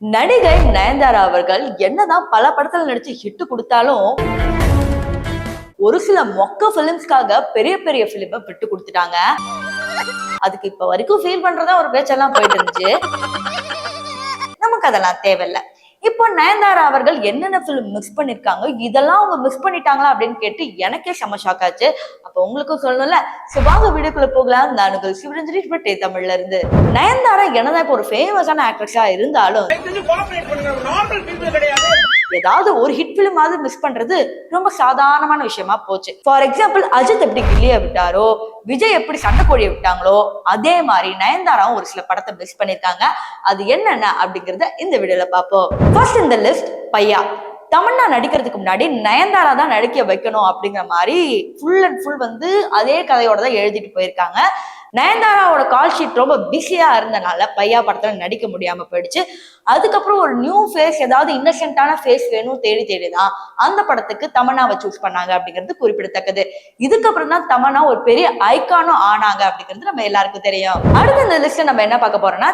நடிகை நயன்தாரா அவர்கள் என்னதான் பல படத்துல நடிச்சு ஹிட் கொடுத்தாலும் ஒரு சில மொக்க பிலிம்ஸ்க்காக பெரிய பெரிய பிலிமை விட்டு கொடுத்துட்டாங்க. அதுக்கு இப்ப வரைக்கும் ஃபீல் பண்றதா ஒரு பேச்செல்லாம் போயிட்டு இருந்துச்சு. நமக்கு அதெல்லாம் தேவையில்லை. இப்போ நயன்தாரா அவர்கள் என்னென்ன பிலிம் மிஸ் பண்ணிருக்காங்க, இதெல்லாம் அவங்க மிஸ் பண்ணிட்டாங்களா அப்படின்னு கேட்டு எனக்கே செம ஷாக் ஆச்சு. அப்ப உங்களுக்கும் சொல்லணும்ல. வாங்க வீடியோக்குள்ள போகலாம். நானுங்கள் சிவரஞ்சனி பட்டே தமிழ்ல இருந்து. நயன்தாரா என்னதான் இப்போ ஒரு ஃபேமஸான ஆக்ட்ரஸா இருந்தாலும் ஏதாவது ஒரு ஹிட் பிலிமாவது மிஸ் பண்றது ரொம்ப சாதாரணமான விஷயமா போச்சு. ஃபார் எக்ஸாம்பிள், அஜித் எப்படி கில்லிய விட்டாரோ, விஜய் எப்படி சண்டை கோழியை விட்டாங்களோ, அதே மாதிரி நயன்தாராவும் ஒரு சில படத்தை மிஸ் பண்ணிருக்காங்க. அது என்னென்ன அப்படிங்கறத இந்த வீடியோல பார்ப்போம். ஃபர்ஸ்ட் இந்த லிஸ்ட் பையா. தமன்னா நடிக்கிறதுக்கு முன்னாடி நயன்தாரா தான் நடிக்க வைக்கணும் அப்படிங்கிற மாதிரி ஃபுல் அண்ட் ஃபுல் வந்து அதே கதையோட தான் எழுதிட்டு போயிருக்காங்க. நயன்தாராவோட கால் ஷீட் ரொம்ப பிஸியா இருந்தனால பையா படத்துல நடிக்க முடியாம போயிடுச்சு. அதுக்கப்புறம் ஒரு நியூ ஃபேஸ், ஏதாவது இன்னசென்ட்டான ஃபேஸ் வேணும் தேடி தேடிதான் அந்த படத்துக்கு தமன்னாவை சூஸ் பண்ணாங்க அப்படிங்கிறது குறிப்பிடத்தக்கது. இதுக்கப்புறம் தான் தமன்னா ஒரு பெரிய ஐகானும் ஆனாங்க அப்படிங்கிறது நம்ம எல்லாருக்கும் தெரியும். அடுத்த இந்த லிஸ்ட்ல நம்ம என்ன பார்க்க போறோம்னா,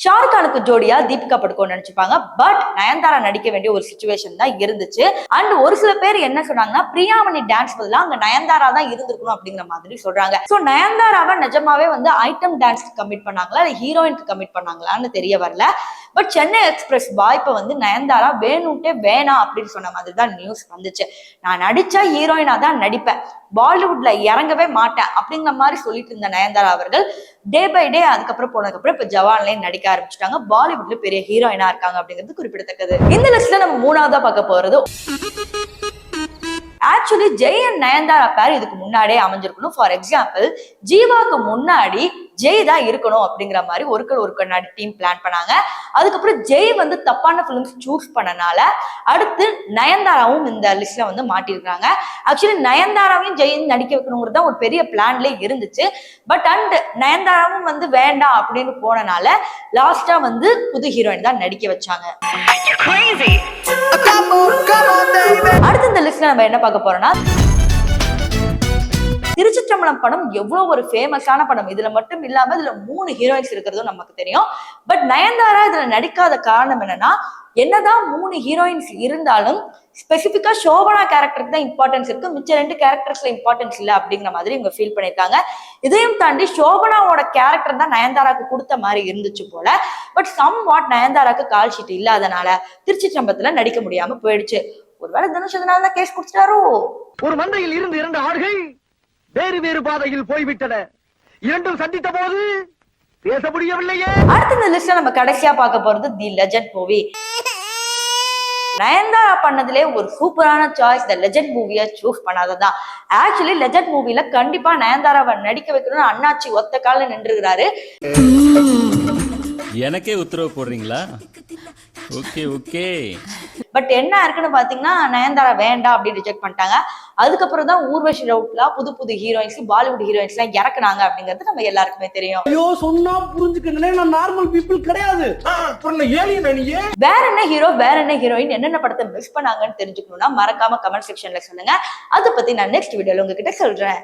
ஷாருக் கானுக்கு ஜோடியா தீபிகா படுகோன் நினைச்சுப்பாங்க. பட் நயன்தாரா நடிக்க வேண்டிய ஒரு சிச்சுவேஷன் தான் இருந்துச்சு. அண்ட் ஒரு சில பேர் என்ன சொன்னாங்கன்னா, பிரியாமணி டான்ஸ் பதிலா அங்க நயன்தாரா தான் இருந்திருக்கணும் அப்படிங்கிற மாதிரி சொல்றாங்க. சோ நயன்தாராவை நிஜமாவே வந்து ஐட்டம் டான்ஸ்க்கு கமிட் பண்ணாங்களா இல்ல ஹீரோயினுக்கு கமிட் பண்ணாங்களான்னு தெரிய வரல. பட் சென்னை எக்ஸ்பிரஸ் வாய்ப்பை வந்து நயன்தாரா வேணும்ட்டே வேணாம் அப்படின்னு சொன்ன மாதிரி தான் நியூஸ் வந்துச்சு. நான் நடிச்சா ஹீரோயினா தான் நடிப்பேன், பாலிவுட்ல இறங்கவே மாட்டேன் அப்படிங்கிற மாதிரி சொல்லிட்டு இருந்த நயன்தாரா அவர்கள் டே பை டே அதுக்கப்புறம் போனதுக்கப்புறம் இப்ப ஜவான்லயும் நடிக்க ஆரம்பிச்சுட்டாங்க. பாலிவுட்ல பெரிய ஹீரோயினா இருக்காங்க அப்படிங்கிறது குறிப்பிடத்தக்கது. இந்த லிஸ்ட்ல நம்ம மூணாவதா பார்க்க போறது, ஆக்சுவலி ஜெய் அண்ட் நயன்தாரா பேர் இதுக்கு முன்னாடியே அமைஞ்சிருக்கணும். ஃபார் எக்ஸாம்பிள், ஜீவாக்கு முன்னாடி ஜெய் தான் இருக்கணும் அப்படிங்கிற மாதிரி ஒரு கண்ணாடி டீம் பிளான் பண்ணாங்க. அதுக்கப்புறம் ஜெய் வந்து தப்பான பிலிம்ஸ் சூஸ் பண்ணனால அடுத்து நயன்தாராவும் இந்த லிஸ்ட்ல வந்து மாட்டிருக்காங்க. ஆக்சுவலி நயன்தாராவையும் ஜெயும் நடிக்க வைக்கணுங்கிறது தான் ஒரு பெரிய பிளான்லேயே இருந்துச்சு. பட் அண்ட் நயன்தாராவும் வந்து வேண்டாம் அப்படின்னு போனனால லாஸ்டா வந்து புது ஹீரோயின் தான் நடிக்க வச்சாங்க. அடுத்த இந்த லிஸ்ட்ல நம்ம என்ன பார்க்க போறோம்னா, திருச்சிற்றம்பலம் படம் எவ்வளவு ஒரு ஃபேமஸான படம். இதுல மட்டும் இல்லாம இதுல 3 ஹீரோயின்ஸ் இருக்கிறதும் நமக்கு தெரியும். பட் நயன்தாரா இதுல நடிக்காத காரணம் என்னன்னா, என்னதான் 3 ஹீரோயின்ஸ் இருந்தாலும் ஸ்பெசிபிக்கா சோபனா கேரக்டருக்கு தான் இம்பார்ட்டன்ஸ் இருக்கு, மிச்ச 2 கேரக்டர்ஸ்ல இம்பார்ட்டன்ஸ் இல்லை அப்படிங்கிற மாதிரி இவங்க ஃபீல் பண்ணிருக்காங்க. இதையும் தாண்டி சோபனாவோட கேரக்டர் தான் நயன்தாராக்கு கொடுத்த மாதிரி இருந்துச்சு போல. பட் சம் வாட் நயன்தாராக்கு கால் ஷீட் இல்லாதனால திருச்சிற்றம்பலத்துல நடிக்க முடியாம போயிடுச்சு. ஒருவேளை தனுஷ் அதனால தான் கேஸ் குடிச்சிட்டாரோ. ஒரு மந்தையில் இருந்து 2 ஆடுகள் வேறு வேறு பாதையில் போய்விட்டன, இரண்டும் சந்தித்த போது பேச முடியவில்லையே. அடுத்த இந்த லிஸ்ட்ல நம்ம கடைசியா பார்க்க போறது தி லெஜெண்ட் மூவி. நயன்தாரா பண்ணதுலே ஒரு சூப்பரான சாய்ஸ் தி லெஜெண்ட் மூவியை சூஸ் பண்ணாததான். ஆக்சுவலி லெஜெண்ட் மூவில கண்டிப்பா நயன்தாராவை நடிக்க வைக்கணும்னு அண்ணாச்சி ஒத்த கால நின்றுகிறாரு. எனக்கே உத்தரவு போடுறீங்களா? Okay okay. பட் என்ன இருக்குன்னு பாத்தீங்கன்னா, நயன்தாரா வேண்டாம் அப்படின்னு ரிஜெக்ட் பண்ணிட்டாங்க. அதுக்கப்புறம் தான் ஊர்வஷி ரவுட்ல புது ஹீரோயின்ஸ், பாலிவுட் ஹீரோயின்ஸ் எல்லாம் இறக்குனாங்க அப்படிங்கிறது நம்ம எல்லாருக்குமே தெரியும். ஐயோ சொன்னா புரிஞ்சுக்கங்களே, நான் நார்மல் பீப்புள் கிடையாது. வேற என்ன ஹீரோ, வேற என்ன ஹீரோயின், என்னென்ன படத்தை மிஸ் பண்ணாங்கன்னு தெரிஞ்சுக்கணும்னா மறக்காம கமெண்ட் செக்ஷன்ல சொல்லுங்க. அதை பத்தி நான் நெக்ஸ்ட் வீடியோல உங்ககிட்ட சொல்றேன்.